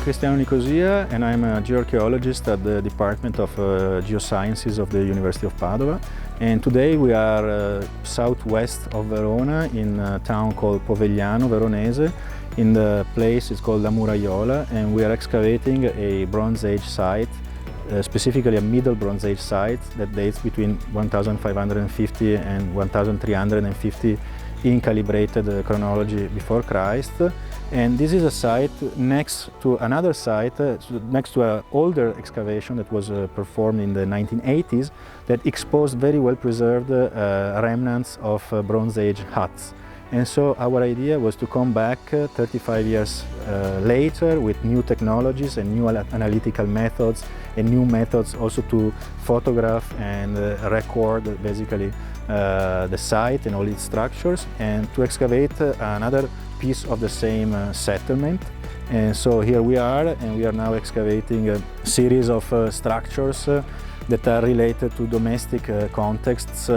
Cristiano Nicosia and I'm a geoarchaeologist at the Department of Geosciences of the University of Padova. And today we are southwest of Verona in a town called Povegliano Veronese. In the place it's called La Muraiola, and we are excavating a Bronze Age site, specifically a Middle Bronze Age site that dates between 1550 and 1350 in calibrated chronology before Christ. And this is a site next to another site, next to an older excavation that was performed in the 1980s that exposed very well preserved remnants of Bronze Age huts. And so our idea was to come back 35 years later with new technologies and new analytical methods and new methods also to photograph and record basically the site and all its structures, and to excavate another piece of the same settlement. And so here we are, and we are now excavating a series of structures that are related to domestic contexts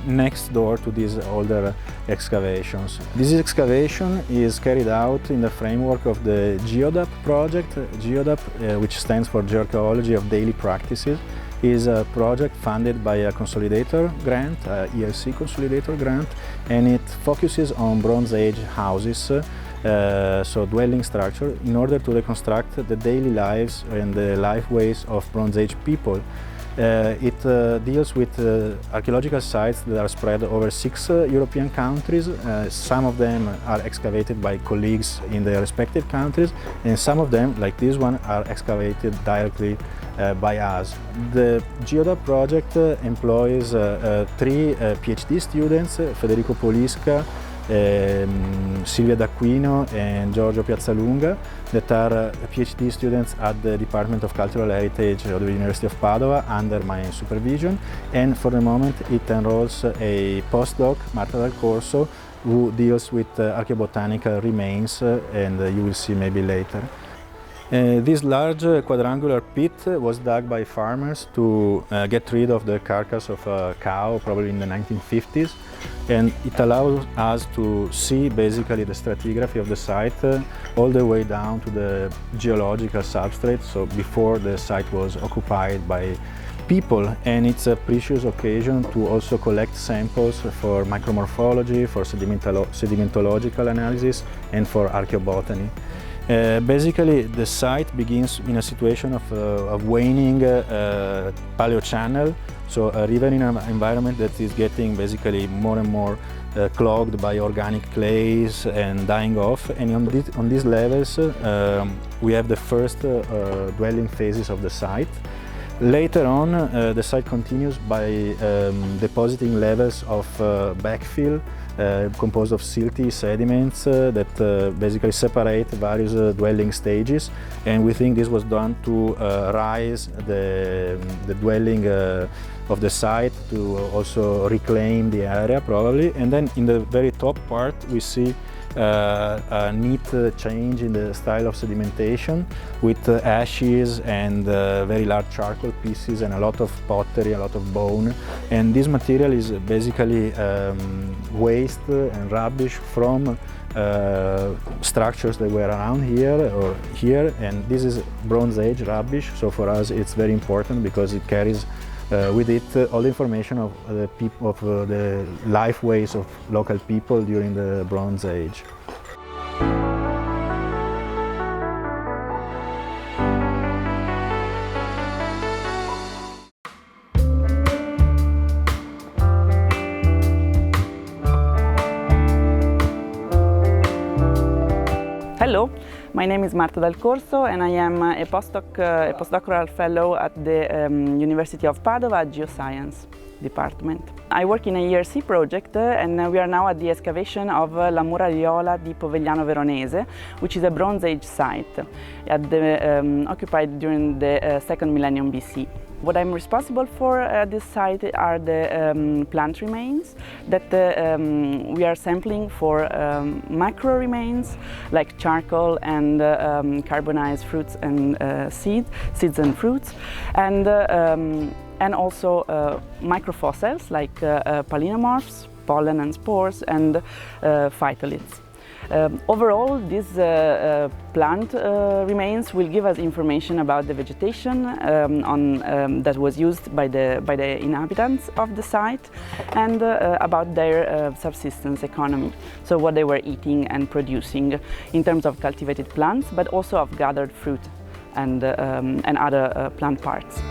next door to these older excavations. This excavation is carried out in the framework of the Geodap project. Geodap, which stands for GEOarchaeology of DAily Practices, is a project funded by a Consolidator Grant, ERC Consolidator Grant, and it focuses on Bronze Age houses, so dwelling structure, in order to reconstruct the daily lives and the lifeways of Bronze Age people. It deals with archaeological sites that are spread over 6 European countries. Some of them are excavated by colleagues in their respective countries, and some of them, like this one, are excavated directly by us. The Geodap project employs 3 PhD students, Federico Polisca, Silvia D'Aquino and Giorgio Piazzalunga, that are PhD students at the Department of Cultural Heritage of the University of Padova under my supervision, and for the moment it enrolls a postdoc, Marta Dal Corso, who deals with archaeo-botanical remains, and you will see maybe later. This large quadrangular pit was dug by farmers to get rid of the carcass of a cow, probably in the 1950s, and it allows us to see basically the stratigraphy of the site all the way down to the geological substrate, so before the site was occupied by people. And it's a precious occasion to also collect samples for micromorphology, for sedimentological analysis, and for archaeobotany. Basically, the site begins in a situation of waning paleochannel, so a riverine environment that is getting basically more and more clogged by organic clays and dying off. And on these levels, we have the first dwelling phases of the site. Later on, the site continues by depositing levels of backfill composed of silty sediments that basically separate various dwelling stages, and we think this was done to rise the dwelling of the site, to also reclaim the area probably. And then in the very top part we see a neat change in the style of sedimentation with ashes and very large charcoal pieces and a lot of pottery, a lot of bone. And this material is basically waste and rubbish from structures that were around here or here, and this is Bronze Age rubbish, so for us it's very important because it carries with it all the information of the lifeways of local people during the Bronze Age. Hello, my name is Marta Dal Corso and I am a postdoctoral fellow at the University of Padova Geoscience Department. I work in a ERC project and we are now at the excavation of La Muraiola di Povegliano Veronese, which is a Bronze Age site occupied during the 2nd millennium BC. What I'm responsible for at this site are the plant remains that we are sampling for macro remains like charcoal and carbonized fruits and seeds and fruits, and also microfossils like polynomorphs, pollen and spores, and phytoliths. Overall, this plant remains will give us information about the vegetation that was used by the inhabitants of the site, and about their subsistence economy, so what they were eating and producing in terms of cultivated plants, but also of gathered fruit and other plant parts.